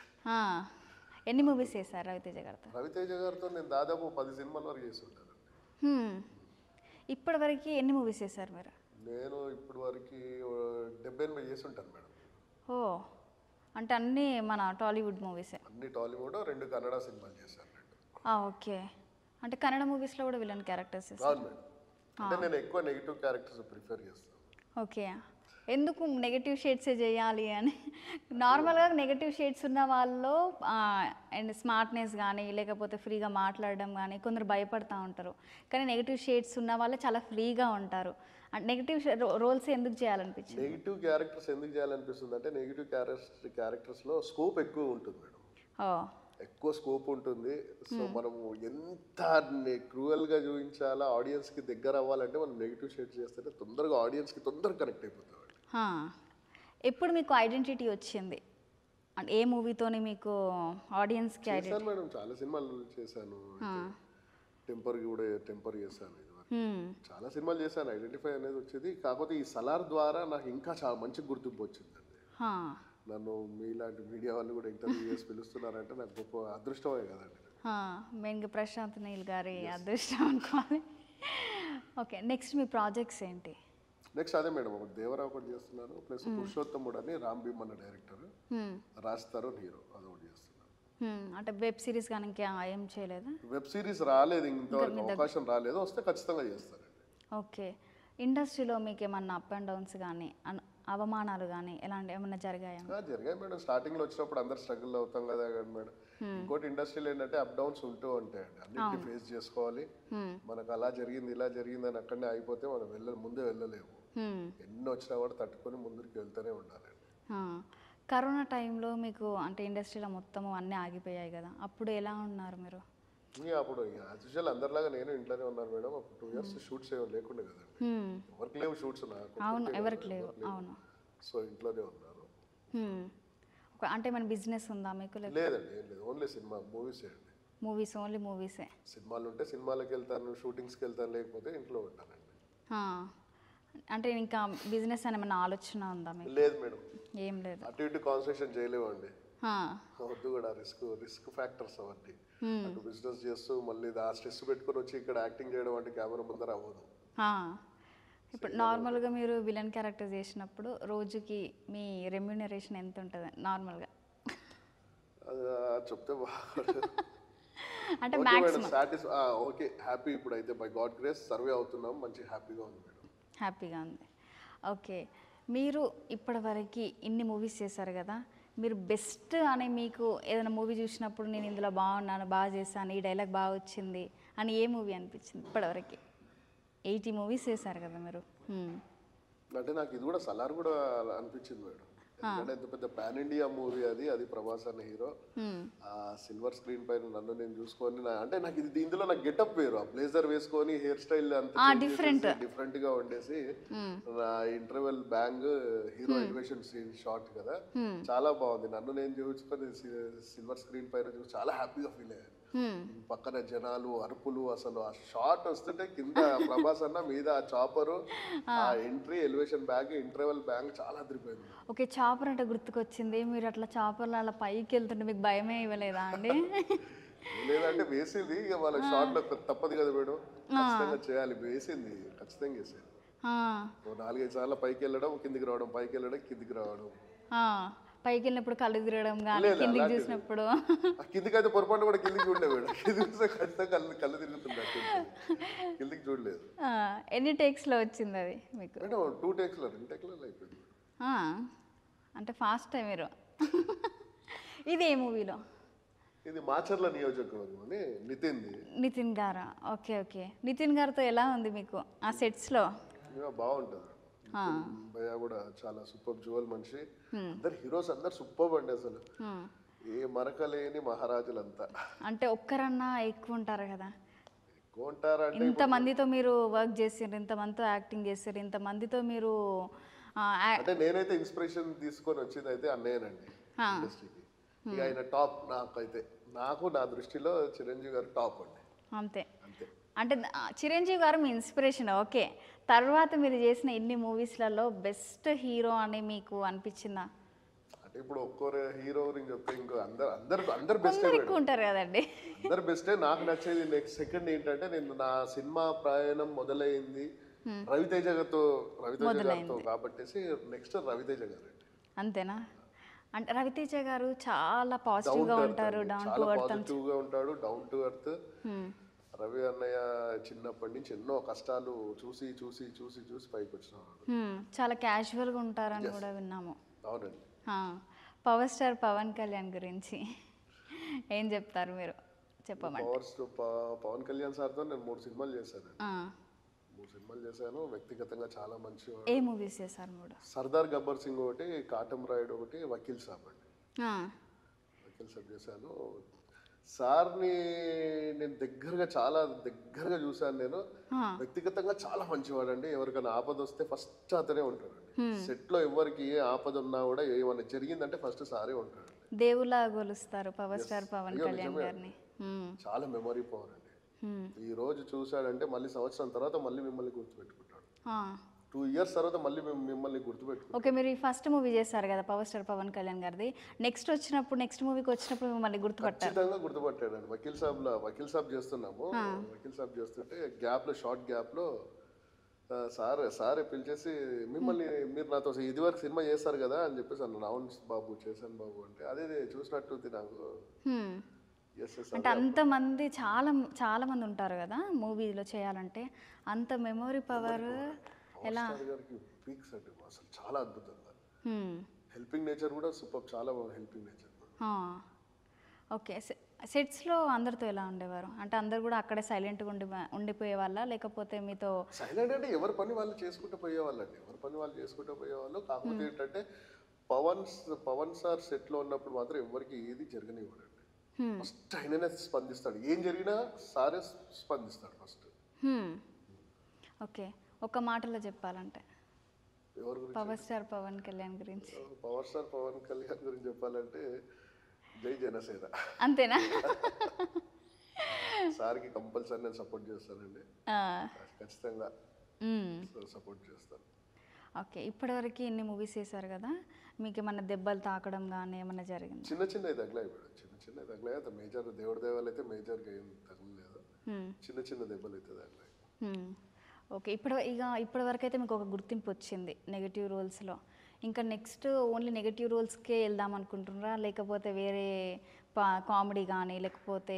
Speaker 1: ఎన్ని మూవీస్ చేశారు రవితేజ గారితో?
Speaker 2: రవితేజ గారితో నేను దాదాపు 10 సినిమాల వరకు చేసి ఉంటాను.
Speaker 1: ఇప్పటి వరకు ఎన్ని మూవీస్ చేశారు మీరు?
Speaker 2: నేను ఇప్పటి వరకు 70-80 చేసి ఉంటాను మేడం.
Speaker 1: ఓ, అంటే అన్నీ మన టాలీవుడ్ మూవీసే?
Speaker 2: అన్ని టాలీవుడ్, 2 కన్నడ సినిమాలు చేశాను.
Speaker 1: ఓకే, అంటే కన్నడ మూవీస్లో కూడా విలన్ క్యారెక్టర్స్?
Speaker 2: అవును మేడం, అంటే నేను ఎక్కువ నెగిటివ్ క్యారెక్టర్స్ ప్రిఫర్ చేస్తాను.
Speaker 1: ఓకే, ఎందుకు నెగటివ్ షేడ్సే చేయాలి అని? నార్మల్గా నెగటివ్ షేడ్స్ ఉన్న వాళ్ళలో అండ్ స్మార్ట్నెస్ కానీ లేకపోతే ఫ్రీగా మాట్లాడడం కానీ కొందరు భయపడుతూ ఉంటారు, కానీ నెగటివ్ షేడ్స్ ఉన్న వాళ్ళే చాలా ఫ్రీగా ఉంటారు. నెగటివ్ రోల్స్ ఎందుకు చేయాలనిపించింది?
Speaker 2: నెగిటివ్ క్యారెక్టర్స్ ఎందుకు చేయాలనిపిస్తుంది అంటే, నెగిటివ్ క్యారెక్టర్స్లో స్కోప్ ఎక్కువ ఉంటుంది మేడం. ఎక్కువ స్కోప్ ఉంటుంది. సో మనము ఎంత క్రూయల్గా చూపించాలా, ఆడియన్స్కి దగ్గర అవ్వాలంటే మనం నెగిటివ్ షేడ్ చేస్తేనే తొందరగా ఆడియన్స్కి తొందరగా కనెక్ట్ అయిపోతాం.
Speaker 1: ఎప్పుడు మీకు ఐడెంటిటీ వచ్చింది? అంటే ఏ మూవీతోని మీకు ఆడియన్స్కి ఐడెంటిటీ?
Speaker 2: మేడం చాలా సినిమాలు చేశాను. టెంపర్ చేశాను, చాలా సినిమాలు చేశాను. ఐడెంటిఫై అనేది వచ్చేది. కాకపోతే ఈ సలార్ ద్వారా నాకు ఇంకా చాలా మంచి గుర్తింపు వచ్చిందండి. నన్ను మీలాంటి మీడియా వాళ్ళు కూడా ఇంటర్వ్యూ చేసి పిలుస్తున్నారంటే నాకు గొప్ప అదృష్టమే కదండి.
Speaker 1: మెయిన్గా ప్రశాంత్ నీల్ గారి అదృష్టం అనుకోవాలి. ఓకే, నెక్స్ట్ మీ ప్రాజెక్ట్స్ ఏంటి?
Speaker 2: నెక్స్ట్ అదే మేడం, ఒకటి దేవరా ఒకటి చేస్తున్నాను, ప్లస్ పురుషోత్తముడు అని రామ్ భీమ్ అన్న డైరెక్టర్, రాస్తారు హీరో, అదొకటి చేస్తున్నాను.
Speaker 1: అంటే వెబ్ సిరీస్ కానీ ఇంకా ఏం చేయలేదా?
Speaker 2: వెబ్ సిరీస్ రాలేదు, ఇంతవరకు అవకాశం రాలేదు, వస్తే ఖచ్చితంగా చేస్తానండి.
Speaker 1: ఓకే, ఇండస్ట్రీలో మీకు ఏమన్నా అప్ అండ్ డౌన్స్ కానీ అవమానాలు కానీ ఎలాంటి ఏమన్నా జరిగాయి
Speaker 2: మేడం? స్టార్టింగ్లో వచ్చినప్పుడు అందరు స్ట్రగుల్ అవుతాం కదా మేడం. ఇంకోటి ఇండస్ట్రీలో ఏంటంటే అప్ డౌన్స్ ఉంటూ ఉంటాయండి, అన్నింటినీ ఫేస్ చేసుకోవాలి. మనకు అలా జరిగింది ఇలా జరిగింది అని అక్కడనే అయిపోతే మనం ముందే వెళ్ళలేము. ఎన్ని వచ్చినా కూడా తట్టుకొని ముందుకు వెళ్తూనే ఉండాలి.
Speaker 1: కరోనా టైంలో మీకు అంటే ఇండస్ట్రీలో మొత్తం అన్నీ ఆగిపోయాయి కదా, అప్పుడు ఎలా ఉన్నారు మీరు?
Speaker 2: అప్పుడు యాజ్ యూజువల్ అందరిలాగా నేను ఇంట్లోనే ఉన్నాను మేడం. అప్పుడు 2 years షూట్స్ ఏమో లేకుండా కదండి, ఎవరికి లేవు షూట్స్, నాకు
Speaker 1: ఎవరికి లేవు. అవును,
Speaker 2: సో ఇంట్లోనే ఉన్నారు.
Speaker 1: అంటే మన బిజినెస్ ఉందా మీకు?
Speaker 2: లేదండి, ఏం లేదు, ఓన్లీ మూవీసే అండి.
Speaker 1: మూవీస్, ఓన్లీ మూవీసే.
Speaker 2: సినిమాలు ఉంటే సినిమాలకు వెళ్తాను, షూటింగ్స్కి వెళ్తాను, లేకపోతే ఇంట్లో ఉంటానండి.
Speaker 1: అంటే ఇంకా బిజినెస్ అని ఏమైనా ఆలోచన ఉందా మీకు?
Speaker 2: లేదు మేడం,
Speaker 1: ఏం లేదు.
Speaker 2: అటు ఇటు కాన్సన్ట్రేషన్ చేయలేమండి, వద్దు కూడా, రిస్క్ ఫ్యాక్టర్స్ అవన్నీ. అటు బిజినెస్ చేస్తూ మళ్ళీ ఆ స్ట్రెస్ పెట్టుకొని వచ్చి ఇక్కడ యాక్టింగ్ చేయడం అంటే కెమెరా ముందర అవ్వదు.
Speaker 1: ఇప్పుడు నార్మల్గా మీరు విలన్ క్యారెక్టర్ చేసినప్పుడు రోజుకి మీ రెమ్యూనరేషన్ ఎంత ఉంటుంది నార్మల్గా?
Speaker 2: చెప్తే బాగా
Speaker 1: అంటే
Speaker 2: ఓకే, హ్యాపీ. ఇప్పుడు అయితే బై గాడ్ గ్రేస్ సర్వే అవుతున్నాం, మంచి హ్యాపీగా ఉంది మేడం.
Speaker 1: హ్యాపీగా ఉంది. ఓకే, మీరు ఇప్పటివరకు ఇన్ని మూవీస్ చేశారు కదా, మీరు బెస్ట్ అని మీకు ఏదైనా మూవీ చూసినప్పుడు నేను ఇందులో బాగున్నాను, బాగా చేశాను, ఈ డైలాగ్ బాగా వచ్చింది అని ఏ మూవీ అనిపించింది? ఇప్పటివరకు 80 మూవీస్ చేశారు కదా మీరు.
Speaker 2: అంటే నాకు ఇది కూడా సలార్ కూడా అనిపించింది మేడం. ఎందుకంటే ఎంత పెద్ద పాన్ ఇండియా మూవీ అది ప్రభాస్ అనే హీరో. ఆ సిల్వర్ స్క్రీన్ పైన నన్ను నేను చూసుకొని, అంటే నాకు ఇందులో నాకు గెటప్ వేరు, ఆ బ్లేజర్ వేసుకొని హెయిర్ స్టైల్ అంతా డిఫరెంట్ గా ఉండేసి, interval bang, hero elevation scene short కదా, చాలా బాగుంది. నన్ను నేను చూసుకొని సిల్వర్ స్క్రీన్ పైన చూసి చాలా హ్యాపీగా ఫీల్ అయ్యాను. పక్కన జనాలు, అరుపులు, అసలు ఆ షార్ట్ వస్తుంటే కింద ప్రభాస్ అన్న, మీద ఆ చాపరు, ఆ entry, elevation bang, interval bang చాలా అదిరిపోయింది.
Speaker 1: ఓకే, చాపర్ అంటే గుర్తుకొచ్చింది. మీరు అట్లా చాపర్లో అలా పైకి వెళ్తుంటే మీకు భయమే ఇవ్వలేదా అండి?
Speaker 2: లేదంటే వేసింది ఇక వాళ్ళ షార్ట్ లో తప్పదు కదా మేడం, ఖచ్చితంగా చేయాలి, వేసింది ఖచ్చితంగా వేసేది.
Speaker 1: ఆ,
Speaker 2: ఓ 4-5 సార్లు పైకి వెళ్ళడం కిందికి రావడం, పైకి వెళ్ళడం కిందికి రావడం.
Speaker 1: ఆ, పైకి వెళ్ళినప్పుడు కళ్ళు తిరగడం కానీ
Speaker 2: లేదు,
Speaker 1: కిందికి
Speaker 2: అలాంటిది.
Speaker 1: చూసినప్పుడు.
Speaker 2: ఆ కిందికి అయితే పొరపాటు కూడా కిందికి చూడలేదు మేడం, కిందికి చూస్తే ఖచ్చితంగా కళ్ళు తిరుగుతుండే, కిందికి చూడలేదు
Speaker 1: ఆ, ఎన్ని టేక్స్లో వచ్చింది అది మీకు?
Speaker 2: మేడం. 2 టేక్స్లో 2 టేక్స్లో అయిపోయింది.
Speaker 1: ఆ, అంటే ఫాస్ట్ మీరు. ఇది ఏ మూవీలో?
Speaker 2: ఇది మాచర్ల నియోజకవర్గం అని నితిన్ది.
Speaker 1: నితిన్ గారా? Okay okay. నితిన్ గారితో ఎలా ఉంది మీకు ఆ సెట్స్లో?
Speaker 2: బాగుంటుంది. భయ్య కూడా చాలా సూపర్ జువల్ మనిషి. అందరు హీరోస్ అందరు సూపర్ అండి అసలు, ఏ మరకలేని మహారాజులంతా.
Speaker 1: అంటే ఒక్కరన్నా ఎక్కువ ఉంటారు కదా,
Speaker 2: ఎక్కువ ఉంటారంటే
Speaker 1: ఇంతమందితో మీరు వర్క్ చేసారు, ఇంతమందితో యాక్టింగ్ చేసారు, ఇంతమందితో మీరు
Speaker 2: అంటే నేనైతే ఇన్స్పిరేషన్ తీసుకొని వచ్చింది అయితే అన్నయ్యనండి ఇండస్ట్రీకి. ఇక ఆయన టాప్ నాకైతే, నాకు నా దృష్టిలో చిరంజీవి గారు టాప్ అండి.
Speaker 1: అంతే
Speaker 2: అంతే.
Speaker 1: అంటే చిరంజీవి గారు మీ ఇన్స్పిరేషన్ ఓకే. తర్వాత మీరు చేసిన ఇన్ని మూవీస్లలో బెస్ట్ హీరో అని మీకు అనిపించిందా?
Speaker 2: అంటే ఇప్పుడు ఒక్కరు హీరో గురించి చెప్తే ఇంకో అందరు బెస్టే
Speaker 1: అందరు
Speaker 2: మేడం,
Speaker 1: ఎక్కువ ఉంటారు కదండి.
Speaker 2: అందరు బెస్టే. నాకు నచ్చేది నెక్స్ట్ సెకండ్ ఏంటంటే, నేను నా సినిమా ప్రయాణం మొదలైంది రవితేజ గారితో కాబట్టేసి నెక్స్ట్ రవితేజ గారు అండి.
Speaker 1: అంతేనా? అంటే రవితేజ గారు చాలా పాజిటివ్గా ఉంటారు, డౌన్ టు
Speaker 2: చాలా
Speaker 1: ఎర్త్.
Speaker 2: పాజిటివ్ గా ఉంటాడు, డౌన్ టు ఎర్త్. రవి అన్నయ్య చిన్నప్పటి నుంచి ఎన్నో కష్టాలు చూసి చూసి చూసి చూసి పైకి వచ్చినాడు.
Speaker 1: చాలా క్యాజువల్గా ఉంటారని కూడా విన్నాము.
Speaker 2: అవునండి.
Speaker 1: పవర్ స్టార్ పవన్ కళ్యాణ్ గురించి ఏం చెప్తారు మీరు? చెప్పమండి.
Speaker 2: పవన్ కళ్యాణ్ సార్తో నేను 3 సినిమాలు చేశాను. 3 సినిమాలు చేశాను. వ్యక్తిగతంగా చాలా మంచివాడు.
Speaker 1: ఏ మూవీస్ చేశారు? 3.
Speaker 2: సర్దార్ గబ్బర్ సింగ్ ఒకటి, కాటం రాయుడు ఒకటి, వకీల్ సాబ్ అండి. వకీల్ సాబ్ చేశాను. సార్ని నేను చాలా దగ్గరగా చూశాను. నేను వ్యక్తిగతంగా చాలా మంచివాడు అండి. ఎవరికైనా ఆపద వస్తే ఫస్ట్ అతనే ఉంటాడండి. సెట్ లో ఎవరికి ఏ ఆపద ఉన్నా కూడా ఏమన్నా జరిగిందంటే ఫస్ట్ సారే ఉంటాడు.
Speaker 1: దేవులా కొలుస్తారు పవర్ స్టార్ పవన్ కళ్యాణ్ గారిని.
Speaker 2: చాలా మెమరీ పవర్ అండి. ఈ రోజు చూశాడంటే మళ్ళీ సంవత్సరం తర్వాత మళ్ళీ మిమ్మల్ని గుర్తుపెట్టుకుంటాడు. 2 ఇయర్స్ తర్వాత మళ్ళీ మిమ్మల్ని గుర్తుపెట్టుకుంటాడు.
Speaker 1: ఓకే, మీరు ఈ ఫస్ట్ మూవీ చేశారు కదా పవర్ స్టార్ పవన్ కళ్యాణ్ గారిది, నెక్స్ట్ మూవీకి వచ్చినప్పుడు మిమ్మల్ని గుర్తుపట్టారు?
Speaker 2: ఖచ్చితంగా గుర్తుపట్టాడండి. వకీల్ సాబ్ చేస్తున్నాము. వకీల్ సాబ్ చేస్తుంటే షార్ట్ గ్యాప్ లో సారే పిలిచేసి, మిమ్మల్ని మీరు నాతో ఇదివరకు సినిమా చేస్తారు కదా అని చెప్పేసి అన్నాను. అవును బాబు చేశాను బాబు అంటే, అదే చూసినట్టుంది నాకు.
Speaker 1: అంటే అంతమంది చాలా మంది ఉంటారు కదా మూవీలో చేయాలంటే, అంత మెమొరీ పవర్ ఎలా?
Speaker 2: పీక్స్ అండి అసలు, చాలా అద్భుతంగా. హెల్పింగ్ నేచర్ కూడా సూపర్, చాలా హెల్పింగ్ నేచర్.
Speaker 1: ఓకే, సెట్స్లో అందరితో ఎలా ఉండేవారు? అంటే అందరు కూడా అక్కడే సైలెంట్గా ఉండిపోయే వాళ్ళ, లేకపోతే మీతో?
Speaker 2: సైలెంట్ అంటే ఎవరి పని వాళ్ళు చేసుకుంటూ పోయేవాళ్ళండి, కాకపోతే ఏంటంటే పవన్ సార్ సెట్లో ఉన్నప్పుడు మాత్రం ఎవరికి ఏది జరగనివ్వడండి. ఫస్ట్ ఆయననే స్పందిస్తాడు, ఏం జరిగినా సారే స్పందిస్తాడు ఫస్ట్.
Speaker 1: ఓకే, ఒక మాటలో చెప్పాలంటే పవర్ స్టార్ పవన్ కళ్యాణ్ గురించి
Speaker 2: చెప్పాలంటే జై జనసేన.
Speaker 1: అంతేనా?
Speaker 2: సార్కి కంపల్సరీ నేను సపోర్ట్ చేస్తానండి, ఖచ్చితంగా సపోర్ట్ చేస్తాను.
Speaker 1: ఓకే, ఇప్పటివరకు ఇన్ని మూవీస్ చేశారు కదా, మీకు ఏమన్నా దెబ్బలు తాకడం కానీ ఏమన్నా జరిగింది?
Speaker 2: చిన్న తగిలాయి మేడం, చిన్న తగిలాయి. అయితే మేజర్ దేవుడి దేవాలు అయితే మేజర్గా ఏం తగలలేదు, చిన్న దెబ్బలు అయితే తగిలాయి.
Speaker 1: ఓకే, ఇప్పటి వరకు అయితే మీకు ఒక గుర్తింపు వచ్చింది నెగటివ్ రోల్స్లో. ఇంకా నెక్స్ట్ ఓన్లీ నెగటివ్ రోల్స్కే వెళ్దాం అనుకుంటున్నారా, లేకపోతే వేరే కామెడీ కానీ, లేకపోతే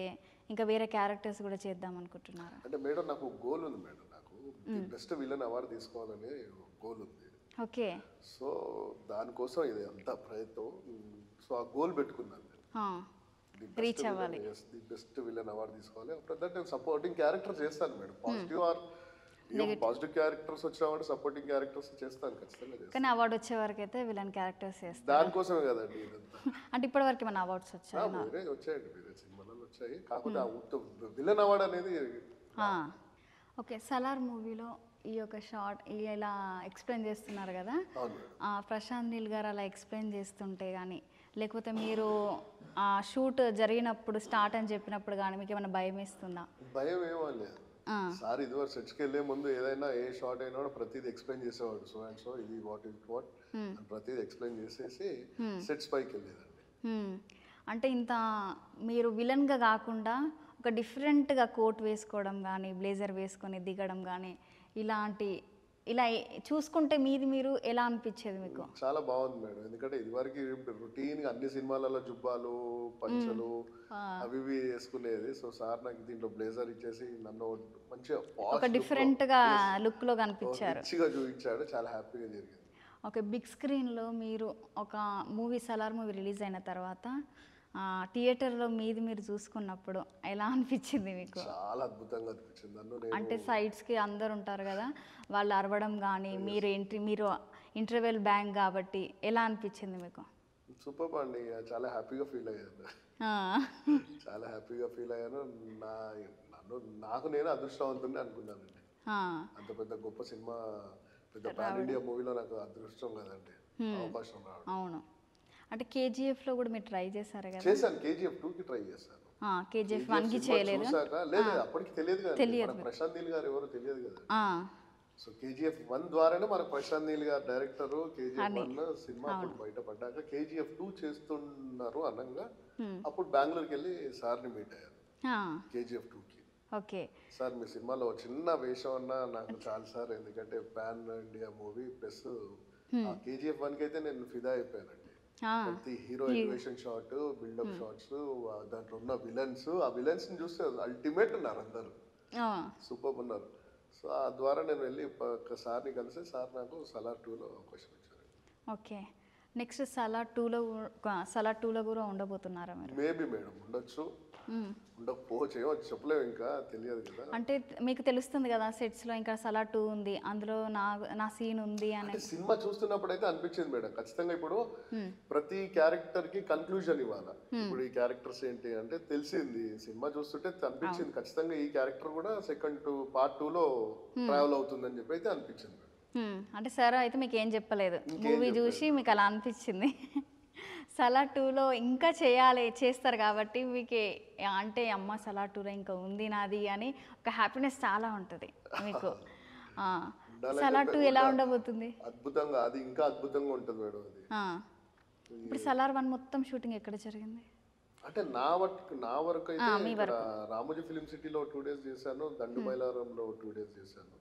Speaker 1: ఇంకా వేరే క్యారెక్టర్స్ కూడా చేద్దాం అనుకుంటున్నారా?
Speaker 2: అంటే మేడం నాకు గోల్ ఉంది మేడం, నాకు బెస్ట్ విలన్ అవార్డు తీసుకోవాలని గోల్ ఉంది.
Speaker 1: ఓకే,
Speaker 2: సో దానికోసం ఇది అంతా ప్రయత్నం. సో ఆ గోల్ పెట్టుకున్నాను,
Speaker 1: రీచ్ అవ్వాలి,
Speaker 2: ది బెస్ట్ విలన్ అవార్డు తీసుకోవాలి. అప్పుడు దట్ నేను సపోర్టింగ్ క్యారెక్టర్ చేస్తాను మేడం, పాజిటివ్ క్యారెక్టర్స్ వచ్చినామంటే సపోర్టింగ్ క్యారెక్టర్స్ చేస్తాను ఖచ్చితంగా.
Speaker 1: కానీ అవార్డు వచ్చే వరకు అయితే విలన్ క్యారెక్టర్స్ చేస్తాను,
Speaker 2: దానికోసమే కదండి ఇదంతా.
Speaker 1: అంటే ఇప్పటి వరకు ఏమైనా అవార్డ్స్ వచ్చాయి?
Speaker 2: వచ్చాయండి, వేరే సినిమాలలో వచ్చాయి, కాకపోతే విలన్ అవార్డు అనేది.
Speaker 1: ఓకే, సలార్ మూవీలో ఈ యొక్క షార్ట్ ఇలా ఎక్స్ప్లెయిన్ చేస్తున్నారు కదా, ప్రశాంత్ నీల్ గారు అలా ఎక్స్ప్లెయిన్ చేస్తుంటే కానీ, లేకపోతే మీరు ఆ షూట్ జరిగినప్పుడు స్టార్ట్ అని చెప్పినప్పుడు కానీ మీకు ఏమైనా భయం వేస్తుందా?
Speaker 2: భయం ఏమో లేదు సార్, ఇదివరకు సెట్స్కి వెళ్ళే ముందు ఏదైనా ఏ షార్ట్ అయినా ప్రతిదీ ఎక్స్ప్లెయిన్ చేసేవాడు. సో ఇది వాట్ అని ప్రతిదీ ఎక్స్ప్లెయిన్ చేసేసి సెట్స్ పైకి వెళ్ళేదండి.
Speaker 1: అంటే ఇంత మీరు విలన్గా కాకుండా ఒక డిఫరెంట్గా కోట్ వేసుకోవడం కానీ బ్లేజర్ వేసుకొని దిగడం కానీ ఇలా చూసుకుంటే మీరు ఎలా అనిపించేది మీకు?
Speaker 2: చాలా బాగుంది మేడం. ఎందుకంటే ఇదివరకు రొటీన్ గా అన్ని సినిమాలలో జుబ్బాలు పంచలు అవి ఇవి వేసుకునేది. సో సార్ నాకు దీంట్లో బ్లేజర్ ఇచ్చేసి నన్ను మంచిగా
Speaker 1: ఒక డిఫరెంట్గా లుక్లో కనిపించారు.
Speaker 2: మంచిగా చూపించాడు. చాలా హ్యాపీగా జరిగింది.
Speaker 1: ఓకే, బిగ్ స్క్రీన్లో మీరు ఒక మూవీ సలార్ మూవీ రిలీజ్ అయిన తర్వాత థియేటర్లో మీరు చూసుకున్నప్పుడు ఎలా అనిపించింది మీకు?
Speaker 2: చాలా అద్భుతంగా అనిపించింది.
Speaker 1: అంటే సైడ్స్కి అందరు ఉంటారు కదా, వాళ్ళు అరవడం కానీ మీరు ఇంటర్వెల్ బ్యాంక్ కాబట్టి ఎలా అనిపించింది మీకు?
Speaker 2: సూపర్ అండి. చాలా హ్యాపీగా ఫీల్ అయ్యాను. చాలా హ్యాపీగా ఫీల్ అయ్యాను. నాకు నేను అదృష్టవంతుని అనుకున్నానండి. అంత పెద్ద గొప్ప సినిమా, పెద్ద పాన్ ఇండియా మూవీలో నాకు అదృష్టం కదండి అవకాశం రావడం.
Speaker 1: అవును. అంటే కేజీఎఫ్లో కూడా మీరు ట్రై చేశారు కదా?
Speaker 2: చేశాను. కేజీఎఫ్ 2కి ట్రై చేశాను.
Speaker 1: కేజీఎఫ్ 1కి చేయలేదు?
Speaker 2: లేదు, అప్పటికి తెలియదు కదా, ప్రశాంత్ నీల్ గారు ఎవరో తెలియదు కదా. సో కేజీఎఫ్ 1 ద్వారానే మనకు ప్రశాంత్ నీల్ గారు డైరెక్టర్. కేజీఎఫ్ 1 సినిమా అప్పుడు బయటపడ్డాక కేజీఎఫ్ 2 చేస్తున్నారు అనగా అప్పుడు బెంగళూరుకి వెళ్ళి సార్ని మీట్ అయ్యారు కేజీఎఫ్ 2కి.
Speaker 1: ఓకే
Speaker 2: సార్ మీ సినిమాలో చిన్న వేషం అన్నా నాకు చాలు సార్, ఎందుకంటే pan India movie plus KGF 1కి అయితే నేను ఫిదా అయిపోయానండి. ప్రతి hero elevation shot, buildup shots, దాంట్లో ఉన్న విలన్స్, ఆ విలన్స్ ని చూస్తే అల్టిమేట్ ఉన్నారు, అందరు సూపర్ ఉన్నారు. సో ఆ ద్వారా నేను వెళ్ళి సార్ని కలిసి సార్ నాకు సలార్ 2లో అవకాశం ఇచ్చారు.
Speaker 1: ఓకే, నెక్స్ట్ సలార్ 2లో కూడా ఉండబోతున్నారా మీరు?
Speaker 2: మేబీ మేడం ఉండొచ్చు, ఉండకపోవచ్చు, ఏమో చెప్పలేము, ఇంకా తెలియదు కదా.
Speaker 1: అంటే మీకు తెలుస్తుంది కదా సెట్స్లో ఇంకా సలార్ 2 ఉంది, అందులో నా సీన్ ఉంది అని.
Speaker 2: సినిమా చూస్తున్నప్పుడు అయితే అనిపించింది మేడం, ఖచ్చితంగా ఇప్పుడు ప్రతి క్యారెక్టర్ కి కన్క్లూజన్ ఇవ్వాలా. ఇప్పుడు ఈ క్యారెక్టర్స్ ఏంటి అంటే తెలిసింది, సినిమా చూస్తుంటే అనిపించింది ఖచ్చితంగా ఈ క్యారెక్టర్ కూడా సెకండ్ పార్ట్ 2లో ట్రావెల్ అవుతుందని చెప్పి అయితే అనిపించింది.
Speaker 1: అంటే సార్ అయితే మీకు ఏం చెప్పలేదు, మూవీ చూసి మీకు అలా అనిపించింది. సలార్ 2లో ఇంకా చేస్తారు కాబట్టి మీకు అంటే అమ్మ సలార్ 2లో ఇంకా ఉంది నాది అని ఒక హ్యాపీనెస్ చాలా ఉంటుంది మీకు. సలార్ 2 ఎలా ఉండబోతుంది?
Speaker 2: అద్భుతంగా, అది ఇంకా అద్భుతంగా ఉంటుంది మేడం. అది
Speaker 1: ఇప్పుడు సలార్ 1 మొత్తం షూటింగ్ ఎక్కడ జరిగింది?
Speaker 2: అంటే నా వరకు అయితే రామోజీ ఫిలిం సిటీలో 2 days చేశాను, దండు బైలారంలో 2 days చేశాను,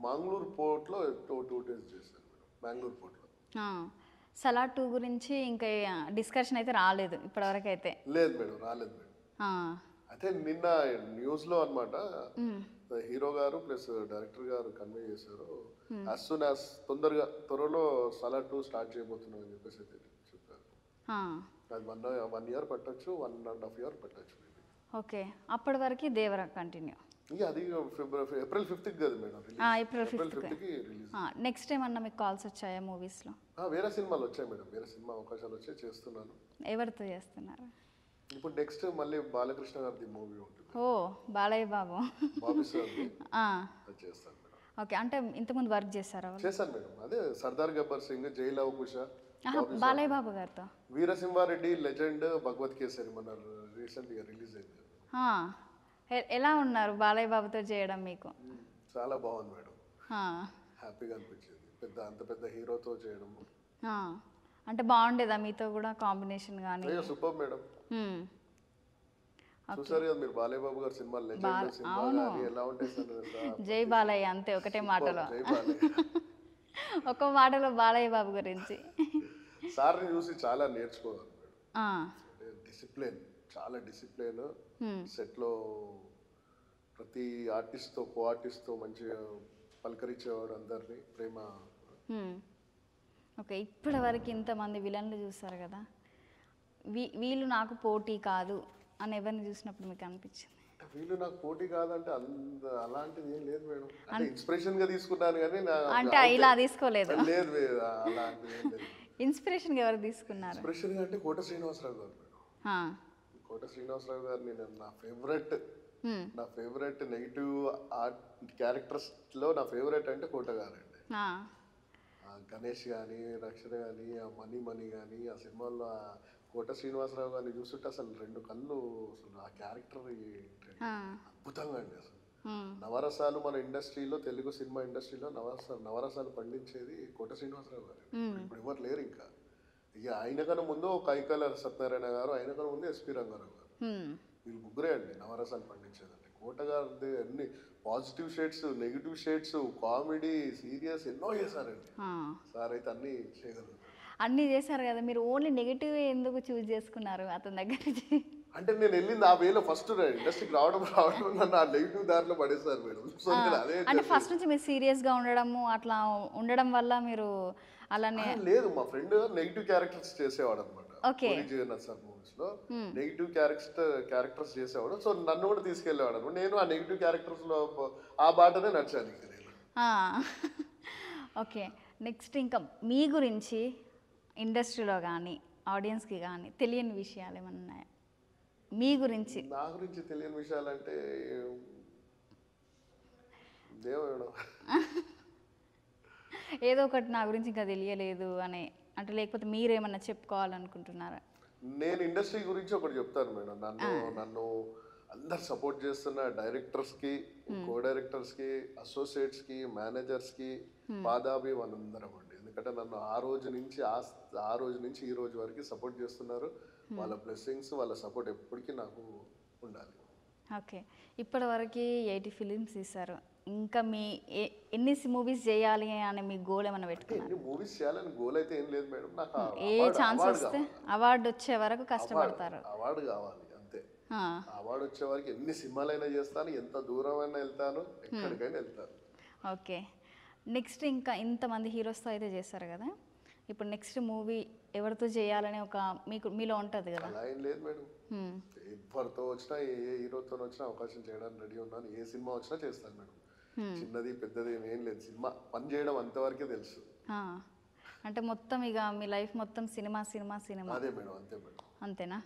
Speaker 2: మంగళూరు పోర్ట్లో 2 days చేశాను మేడం, మంగళూరు పోర్ట్లో.
Speaker 1: సలార్ 2 గురించి ఇంకా డిస్కషన్ అయితే రాలేదు ఇప్పటివరకు అయితే? లేదు
Speaker 2: మేడం, రాలేదు మేడం. అయితే నిన్న న్యూస్లో అన్నమాట హీరో గారు ప్లస్ డైరెక్టర్ గారు కన్వే చేశారు, as soon as త్వరలో సలార్ 2 స్టార్ట్ చేయబోతున్నాం అని చెప్పేసి అయితే చెప్పారు. అది 1 year పట్టొచ్చు, 1.5 year పట్టొచ్చు.
Speaker 1: ఓకే, అప్పటి వరకు దేవరా కంటిన్యూ.
Speaker 2: ఇంకా అది ఏప్రిల్ 5th కదా madam,
Speaker 1: April 5th
Speaker 2: release.
Speaker 1: Next ఏమన్నా మీకు కాల్స్ వచ్చాయా మూవీస్లో?
Speaker 2: వేరే సినిమాలు వచ్చాయి మేడం, వేరే సినిమా అవకాశాలు వచ్చాయి, చేస్తున్నాను.
Speaker 1: ఎవరితో చేస్తున్నారు
Speaker 2: ఇప్పుడు? నెక్స్ట్ మళ్ళీ బాలకృష్ణ గారిది మూవీ ఉంటుంది.
Speaker 1: ఓ, బాలయ్య బాబు
Speaker 2: చేస్తాను మేడం.
Speaker 1: ఓకే, అంటే ఇంతకుముందు వర్క్ చేశారా?
Speaker 2: చేశాను మేడం, అదే సర్దార్ గబ్బర్ సింగ్, జై లవ్ కుష,
Speaker 1: బాలయ్య బాబు గారితో.
Speaker 2: వీరసింహారెడ్డి, లెజెండ్, భగవత్ కేసరి మన రీసెంట్ గా రిలీజ్ అయింది.
Speaker 1: ఎలా ఉన్నారు బాలయ్య బాబుతో చేయడం మీకు?
Speaker 2: చాలా బాగుంది మేడం, హ్యాపీగా అనిపించింది. అంత పెద్ద హీరోతో చేయడం
Speaker 1: అంటే బాగుండేదా మీతో కూడా కాంబినేషన్ కానీ?
Speaker 2: Super madam. చూసారు కదా మీరు బాలయ్య బాబు గారి సినిమా, లెజెండ్ సినిమా గాని ఎలా ఉంటాయి సార్?
Speaker 1: జై బాలయ్య అంతే, ఒకటే మాటలో, ఒక మాటలో బాలయ్య బాబు గురించి.
Speaker 2: సార్ని చూసి చాలా నేర్చుకోవాలి మేడం. డిసిప్లిన్, చాలా డిసిప్లిన్. సెట్లో ప్రతి ఆర్టిస్ట్తో, కో ఆర్టిస్ట్తో మంచిగా పలకరించేవాడు, అందరినీ ప్రేమ.
Speaker 1: ఓకే, ఇప్పటి వరకు ఇంతమంది విలన్లు చూస్తారు కదా, వీళ్ళు నాకు పోటీ కాదు అని ఎవరిని చూసినప్పుడు మీకు అనిపించింది?
Speaker 2: వీళ్ళు నాకు పోటీ కాదంటే అలాంటిది ఏం లేదు మేడం. అంటే ఇన్స్పిరేషన్ గా తీసుకున్నాను కానీ
Speaker 1: అంటే ఇలా తీసుకోలేదు.
Speaker 2: లేదు, అలాంటిది ఏం లేదు.
Speaker 1: ఇన్స్పిరేషన్ గా ఎవరు తీసుకున్నారు?
Speaker 2: ఇన్స్పిరేషన్ గా అంటే కోట శ్రీనివాసరావు గారు మేడం. కోట శ్రీనివాసరావు గారిని నేను నా ఫేవరెట్ నెగిటివ్ ఆర్ట్ క్యారెక్టర్స్ లో నా ఫేవరెట్ అంటే కోట గారండి. గణేష్ కానీ, రక్షణ కానీ, ఆ మనీ కానీ, ఆ సినిమాల్లో కోట శ్రీనివాసరావు గారిని చూస్తుంటే అసలు 2 కళ్ళు, అసలు ఆ క్యారెక్టర్ అద్భుతంగా అండి. అసలు నవరసాలు మన ఇండస్ట్రీలో, తెలుగు సినిమా ఇండస్ట్రీలో నవరసాలు పండించేది కోట శ్రీనివాసరావు గారు. ఇప్పుడు ఎవరు లేరు ఇంకా. ఇక ఆయన కన్నా ముందు కైకాల సత్యనారాయణ గారు, ఆయన కన్నా ముందు ఎస్పి రంగారావు గారు, వీళ్ళు ముగ్గురే అండి నవరసాలు పండించేదండి. కోట గారు అన్ని positive shades, negative shades, comedy, serious ఎన్నో చేశారండి. సార్ అయితే అన్ని చేయగలరు.
Speaker 1: అన్నీ చేశారు కదా, మీరు ఓన్లీ నెగిటివ్ ఎందుకు చూస్ చేసుకున్నారు అతని దగ్గర నుంచి?
Speaker 2: అంటే నేను వెళ్ళింది ఆ వేలో ఫస్ట్ ఇండస్ట్రీకి రావడం నన్ను ఆ నెగిటివ్ దారిలో పడేసారు మేడం. సో అదే
Speaker 1: అంటే ఫస్ట్ నుంచి మీరు సీరియస్గా ఉండడము అట్లా ఉండడం వల్ల మీరు అలానే
Speaker 2: లేదు, మా ఫ్రెండ్ నెగిటివ్ క్యారెక్టర్స్ చేసేవాడు అనమాట.
Speaker 1: ఓకే.
Speaker 2: సార్ మూవీస్ లో నెగిటివ్ క్యారెక్టర్స్ చేసేవాడు. సో నన్ను కూడా తీసుకెళ్లేవాడు అనమాట. నేను ఆ నెగిటివ్ క్యారెక్టర్స్ లో ఆ బాటనే నడిచాను ఇంకా నేను.
Speaker 1: ఓకే. నెక్స్ట్ ఇంకా మీ గురించి ఇండస్ట్రీలో కానీ ఆడియన్స్కి కానీ తెలియని విషయాలు ఏమన్నా ఉన్నాయా మీ గురించి?
Speaker 2: నా గురించి తెలియని విషయాలంటే దేవుడు
Speaker 1: ఏదో ఒకటి నా గురించి ఇంకా తెలియలేదు అని అంటే, లేకపోతే మీరేమన్నా చెప్పుకోవాలనుకుంటున్నారా?
Speaker 2: నేను ఇండస్ట్రీ గురించి ఒకటి చెప్తాను మేడం. నన్ను అందరు సపోర్ట్ చేస్తున్న డైరెక్టర్స్కి, కో డైరెక్టర్స్కి, అసోసియేట్స్కి, మేనేజర్స్కి పాదాభివందనం అండి. ఎందుకంటే నన్ను ఆ రోజు నుంచి ఈ రోజు వరకు సపోర్ట్ చేస్తున్నారు. వాళ్ళ బ్లెస్సింగ్స్, వాళ్ళ సపోర్ట్ ఎప్పటికీ నాకు ఉండాలి.
Speaker 1: ఓకే. ఇప్పటివరకు 80 ఫిలిమ్స్ తీశారు. ఇంకా మీ ఎన్ని మూవీస్ చేయాలి అని మీ గోల్ ఏమైనా పెట్టుకున్నారు?
Speaker 2: ఎన్ని మూవీస్ చేయాలని గోల్ అయితే ఏం లేదు మేడం. నాకు
Speaker 1: ఏ ఛాన్స్ వస్తే అవార్డు వచ్చే వరకు కష్టపడతారు.
Speaker 2: అవార్డు కావాలి అంతే. అవార్డు వచ్చే వరకు ఎన్ని సినిమాలైనా చేస్తాను, ఎంత దూరమైనా వెళ్తాను, ఎక్కడికైనా వెళ్తాను.
Speaker 1: ఓకే. నెక్స్ట్ ఇంకా ఇంతమంది హీరోస్తో అయితే చేస్తారు కదా, ఇప్పుడు నెక్స్ట్ మూవీ ఎవరితో చేయాలని ఒక మీలో ఉంటుంది కదా?
Speaker 2: అలా ఏం లేదు మేడం. ఎవరితో వచ్చినా, ఏ హీరోతో వచ్చినా అవకాశం చేయడానికి రెడీ ఉన్నాను. ఏ సినిమా వచ్చినా చేస్తాను మేడం. చిన్నది పెద్దది ఏం లేదు, సినిమా పని చేయడం అంతవరకే తెలుసు.
Speaker 1: అంటే మొత్తం ఇక మీ లైఫ్ మొత్తం సినిమా సినిమా సినిమా?
Speaker 2: అదే మేడం, అంతే మేడం.
Speaker 1: అంతేనా?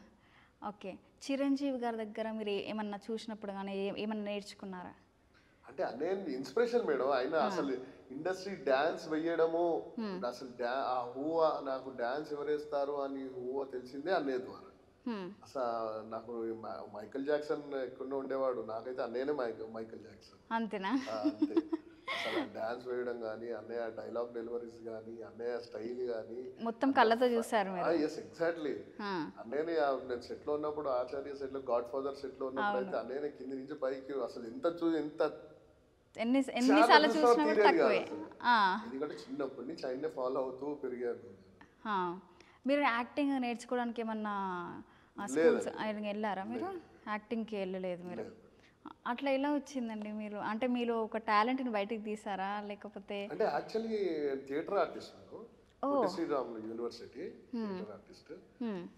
Speaker 1: ఓకే. చిరంజీవి గారి దగ్గర మీరు ఏమన్నా చూసినప్పుడు కానీ ఏమన్నా నేర్చుకున్నారా?
Speaker 2: అంటే అనే ఇన్స్పిరేషన్ మేడం. ఆయన అసలు ఇండస్ట్రీ డాన్స్ వేయడము, అసలు ఆ హూవా, నాకు డాన్స్ ఎవరేస్తారు అని హూవా తెలిసిందే అన్నయ్య ద్వారా. అసలు నాకు మైకేల్ జాక్సన్ ఎక్కడో ఉండేవాడు, నాకైతే అన్నయ్యనే మైకేల్ జాక్సన్.
Speaker 1: అంతేనా?
Speaker 2: అంతే. అసలు డాన్స్ వేయడం కానీ, అన్నయ్య డైలాగ్ డెలివరీస్ కానీ, అన్నయ్య స్టైల్ కానీ
Speaker 1: మొత్తం కళ్ళతో చూసారు మీరు?
Speaker 2: Yes, exactly. అన్నయ్యని నేను సెట్ లో ఉన్నప్పుడు, ఆచార్య సెట్ లో, గాడ్ ఫాదర్ సెట్ లో ఉన్నప్పుడు అయితే అన్నయ్యని కింది నుంచి పైకి అసలు
Speaker 1: ఎన్నిసార్లు చూసినా తక్కువే.
Speaker 2: ఎందుకంటే చిన్నప్పటి నుంచి ఆయన్నే ఫాలో అవుతూ పెరిగాను.
Speaker 1: మీరు యాక్టింగ్ నేర్చుకోవడానికి ఏమన్నా స్కూల్స్ వెళ్ళారా? మీరు యాక్టింగ్కి వెళ్ళలేదు మీరు? అట్లా ఎలా వచ్చిందండి? మీరు అంటే మీలో ఒక టాలెంట్ని బయటికి తీసారా లేకపోతే?
Speaker 2: అంటే actually theatre artist Sriramulu university theatre artist.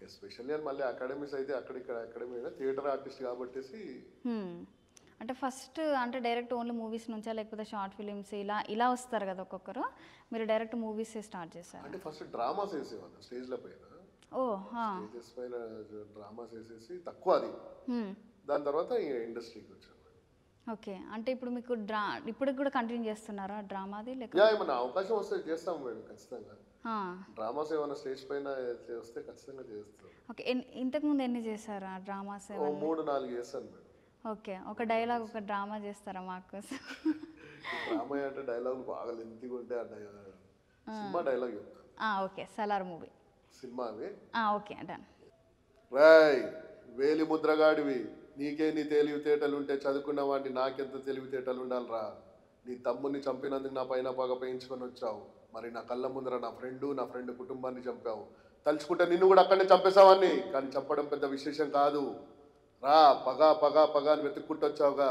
Speaker 2: Especially మళ్ళీ అకాడమీస్ అయితే అక్కడిక్కడ అకాడమీ, థియేటర్ ఆర్టిస్ట్ కాబట్టి.
Speaker 1: అంటే ఫస్ట్ అంటే డైరెక్ట్ ఓన్లీ మూవీస్ నుంచా లేకపోతే షార్ట్ ఫిలిమ్స్ ఇలా వస్తారు కదా ఒక్కొక్కరు, మీరు డైరెక్ట్ మూవీస్ స్టార్ట్ చేశారు?
Speaker 2: అంటే ఫస్ట్ డ్రామాస్ వేసేవాళ్ళు స్టేజ్ల పైన. స్టేజెస్ పైన డ్రామాస్ వేసేసి తక్కువ అది. దాని తర్వాత ఇండస్ట్రీకి వచ్చాను.
Speaker 1: ఓకే. అంటే ఇప్పుడు మీకు ఇప్పటికి కూడా కంటిన్యూ చేస్తున్నారా డ్రామాది?
Speaker 2: ఏమన్నా అవకాశం వస్తే చేస్తాం మేడం, ఖచ్చితంగా. డ్రామాస్ ఏమైనా స్టేజ్ పైన చేస్తే ఖచ్చితంగా చేస్తాం.
Speaker 1: ఓకే. ఇంతకుముందు ఎన్ని చేశారా డ్రామాస్?
Speaker 2: 3-4 చేస్తాను మేడం.
Speaker 1: ఓకే. ఒక డైలాగ్, ఒక డ్రామా చేస్తారా మాకు?
Speaker 2: డ్రామా అంటే డైలాగ్ బాగా లెంతీగా ఉంటే సినిమా డైలాగ్ చెప్తాను.
Speaker 1: ఓకే. సలార్ మూవీ
Speaker 2: సినిమా అవి.
Speaker 1: ఓకే. డన్.
Speaker 2: రాయ్ వేలి ముద్రగాడివి, నీకే నీ తెలివితేటలుంటే చదువుకున్న వాడిని నాకెంత తెలివితేటలు ఉండాలిరా. నీ తమ్ముని చంపినందుకు నా పైన పగ పెంచుకొని వచ్చావు. మరి నా కళ్ళ ముందర నా ఫ్రెండ్ కుటుంబాన్ని చంపావు. తలుచుకుంటే నిన్ను కూడా అక్కడనే చంపేశావాన్ని. కానీ చంపడం పెద్ద విశేషం కాదు. రా పగ అని వెతుక్కుంటొచ్చావుగా.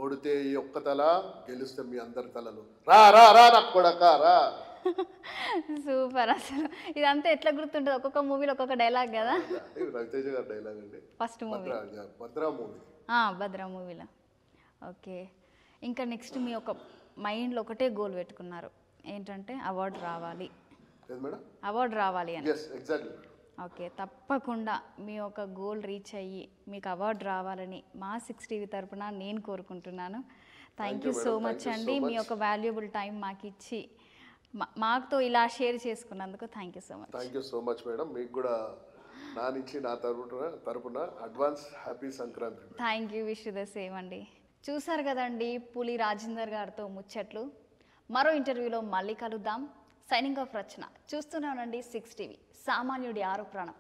Speaker 2: ఓడితే ఈ ఒక్క తల, గెలిస్తే మీ అందరి తలలు. రా రా రా నాకు కొడక రా.
Speaker 1: సూపర్. అసలు ఇదంతా ఎట్లా గుర్తుంటుంది? ఒక్కొక్క మూవీలో ఒక్కొక్క డైలాగ్ కదా?
Speaker 2: రవితేజ గారి డైలాగ్ అండి.
Speaker 1: First movie
Speaker 2: Bhadra movie.
Speaker 1: Bhadra మూవీలో. ఓకే. ఇంకా నెక్స్ట్ మీ ఒక మైండ్లో ఒకటే గోల్ పెట్టుకున్నారు, ఏంటంటే అవార్డు రావాలి, అవార్డు రావాలి అని. ఓకే. తప్పకుండా మీ ఒక గోల్ రీచ్ అయ్యి మీకు అవార్డు రావాలని మా 6 టీవీ తరపున నేను కోరుకుంటున్నాను. థ్యాంక్ యూ సో మచ్ అండి. మీ యొక్క వాల్యుబుల్ టైం మాకు ఇచ్చి మాతో ఇలా షేర్ చేసుకున్నందుకు thank you so much.
Speaker 2: Thank you so much madam. మీకు కూడా నా నుంచి నా తరపున advance happy Sankranti.
Speaker 1: Thank you. Wish the same అండి. చూసారు కదండి పులి రాజేందర్ గారితో ముచ్చట్లు. మరో ఇంటర్వ్యూలో మళ్ళీ కలుద్దాం. సైనింగ్ ఆఫ్ రచన. చూస్తూనే ఉండండి 6 టీవీ, సామాన్యుడి ఆరో ప్రాణం.